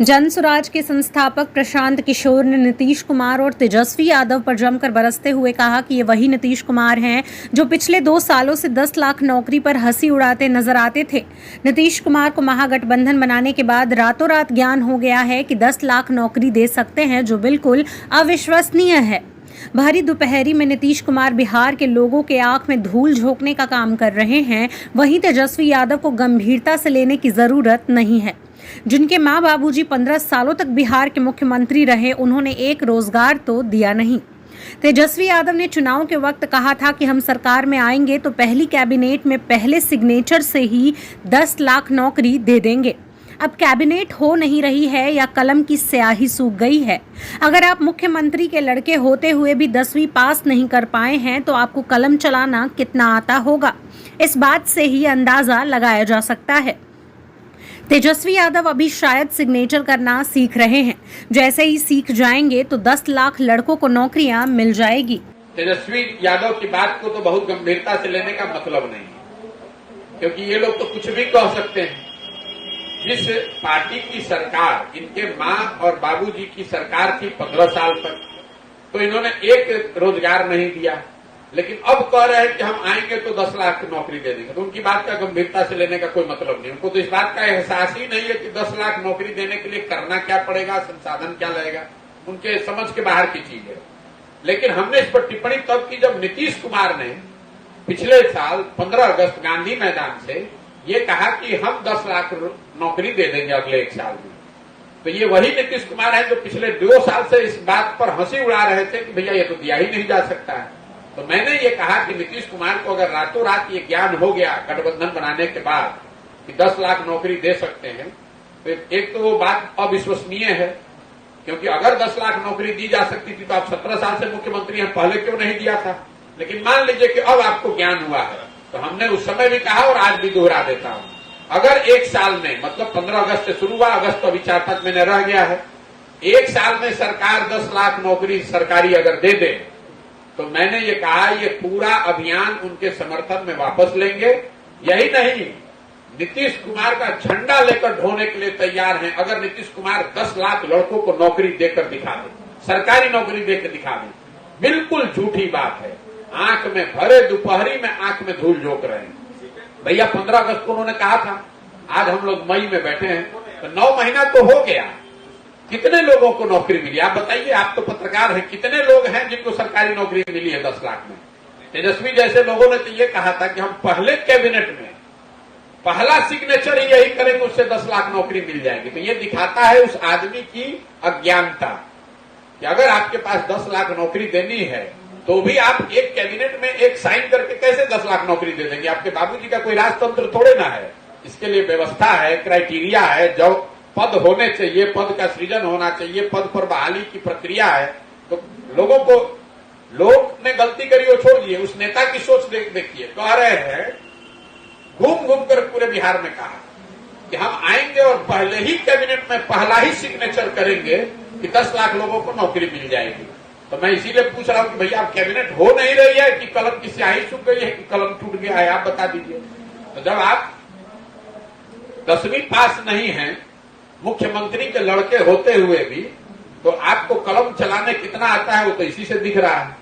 जनसुराज के संस्थापक प्रशांत किशोर ने नीतीश कुमार और तेजस्वी यादव पर जमकर बरसते हुए कहा कि ये वही नीतीश कुमार हैं जो पिछले 2 सालों से 10 लाख नौकरी पर हंसी उड़ाते नजर आते थे। नीतीश कुमार को महागठबंधन बनाने के बाद रातों रात ज्ञान हो गया है कि 10 लाख नौकरी दे सकते हैं, जो बिल्कुल अविश्वसनीय है। भरी दोपहरी में नीतीश कुमार बिहार के लोगों के आंख में धूल झोंकने का काम कर रहे हैं। वहीं तेजस्वी यादव को गंभीरता से लेने की जरूरत नहीं है। जिनके माँ बाबूजी 15 सालों तक बिहार के मुख्यमंत्री रहे, उन्होंने एक रोजगार तो दिया नहीं। तेजस्वी यादव ने चुनाव के वक्त कहा था कि हम सरकार में आएंगे तो पहली कैबिनेट में पहले सिग्नेचर से ही 10 लाख नौकरी दे देंगे। अब कैबिनेट हो नहीं रही है या कलम की स्याही सूख गई है। अगर आप मुख्यमंत्री के लड़के होते हुए भी 10वीं पास नहीं कर पाए हैं तो आपको कलम चलाना कितना आता होगा, इस बात से ही अंदाजा लगाया जा सकता है। तेजस्वी यादव अभी शायद सिग्नेचर करना सीख रहे हैं। जैसे ही सीख जाएंगे तो 10 लाख लड़कों को नौकरियां मिल जाएगी। तेजस्वी यादव की बात को तो बहुत गंभीरता से लेने का मतलब नहीं, क्योंकि ये लोग तो कुछ भी कह सकते हैं। जिस पार्टी की सरकार, इनके माँ और बाबूजी की सरकार थी 15 साल तक, तो इन्होंने एक रोजगार नहीं दिया, लेकिन अब कह रहे हैं कि हम आएंगे तो 10 लाख नौकरी दे देंगे। तो उनकी बात का गंभीरता से लेने का कोई मतलब नहीं। उनको तो इस बात का एहसास ही नहीं है कि 10 लाख नौकरी देने के लिए करना क्या पड़ेगा, संसाधन क्या लगेगा, उनके समझ के बाहर की चीज है। लेकिन हमने इस पर टिप्पणी तब की जब नीतीश कुमार ने पिछले साल 15 अगस्त गांधी मैदान से ये कहा कि हम 10 लाख नौकरी दे देंगे अगले 1 साल में। तो ये वही नीतीश कुमार है जो पिछले 2 साल से इस बात पर हंसी उड़ा रहे थे कि भैया ये तो दिया ही नहीं जा सकता है। तो मैंने ये कहा कि नीतीश कुमार को अगर रातों रात ये ज्ञान हो गया गठबंधन बनाने के बाद कि 10 लाख नौकरी दे सकते हैं, तो एक तो वो बात अविश्वसनीय है, क्योंकि अगर 10 लाख नौकरी दी जा सकती थी तो आप 17 साल से मुख्यमंत्री हैं, पहले क्यों नहीं दिया था। लेकिन मान लीजिए कि अब आपको ज्ञान हुआ है, तो हमने उस समय भी कहा और आज भी दोहरा देता हूं, अगर 1 साल में, मतलब 15 अगस्त से शुरू हुआ, अगस्त तो अभी 4-5 महीने रह गया है, 1 साल में सरकार 10 लाख नौकरी सरकारी अगर दे दे, तो मैंने ये कहा ये पूरा अभियान उनके समर्थन में वापस लेंगे। यही नहीं, नीतीश कुमार का झंडा लेकर ढोने के लिए तैयार हैं। अगर नीतीश कुमार 10 लाख लड़कों को नौकरी देकर दिखा दे, सरकारी नौकरी देकर दिखा दे, बिल्कुल झूठी बात है। आंख में भरे दोपहरी में आंख में धूल झोंक रहे हैं। भैया 15 अगस्त को उन्होंने कहा था, आज हम लोग मई में बैठे हैं, तो 9 महीना तो हो गया। कितने लोगों को नौकरी मिली आप बताइए, आप तो पत्रकार हैं, कितने लोग हैं जिनको सरकारी नौकरी मिली है 10 लाख में। तेजस्वी जैसे लोगों ने तो ये कहा था कि हम पहले कैबिनेट में पहला सिग्नेचर ही यही करेंगे, उससे 10 लाख नौकरी मिल जाएगी। तो ये दिखाता है उस आदमी की अज्ञानता कि अगर आपके पास 10 लाख नौकरी देनी है तो भी आप एक कैबिनेट में एक साइन करके कैसे 10 लाख नौकरी दे देंगे। आपके बाबूजी का कोई राजतंत्र थोड़े ना है, इसके लिए व्यवस्था है, क्राइटेरिया है, जो पद होने चाहिए, पद का सृजन होना चाहिए, पद पर बहाली की प्रक्रिया है। तो लोगों को, लोग ने गलती करी वो छोड़ दिए, उस नेता की सोच देखिए। कह रहे हैं घूम घूम कर पूरे बिहार में कहा कि हम आएंगे और पहले ही कैबिनेट में पहला ही सिग्नेचर करेंगे कि 10 लाख लोगों को नौकरी मिल जाएगी। तो मैं इसीलिए पूछ रहा हूं कि भैया कैबिनेट हो नहीं रही है कि कलम की स्याही सूख गई है कि कलम टूट गया है, आप बता दीजिए। तो जब आप 10वीं पास नहीं है, मुख्यमंत्री के लड़के होते हुए भी, तो आपको कलम चलाने कितना आता है वो तो इसी से दिख रहा है।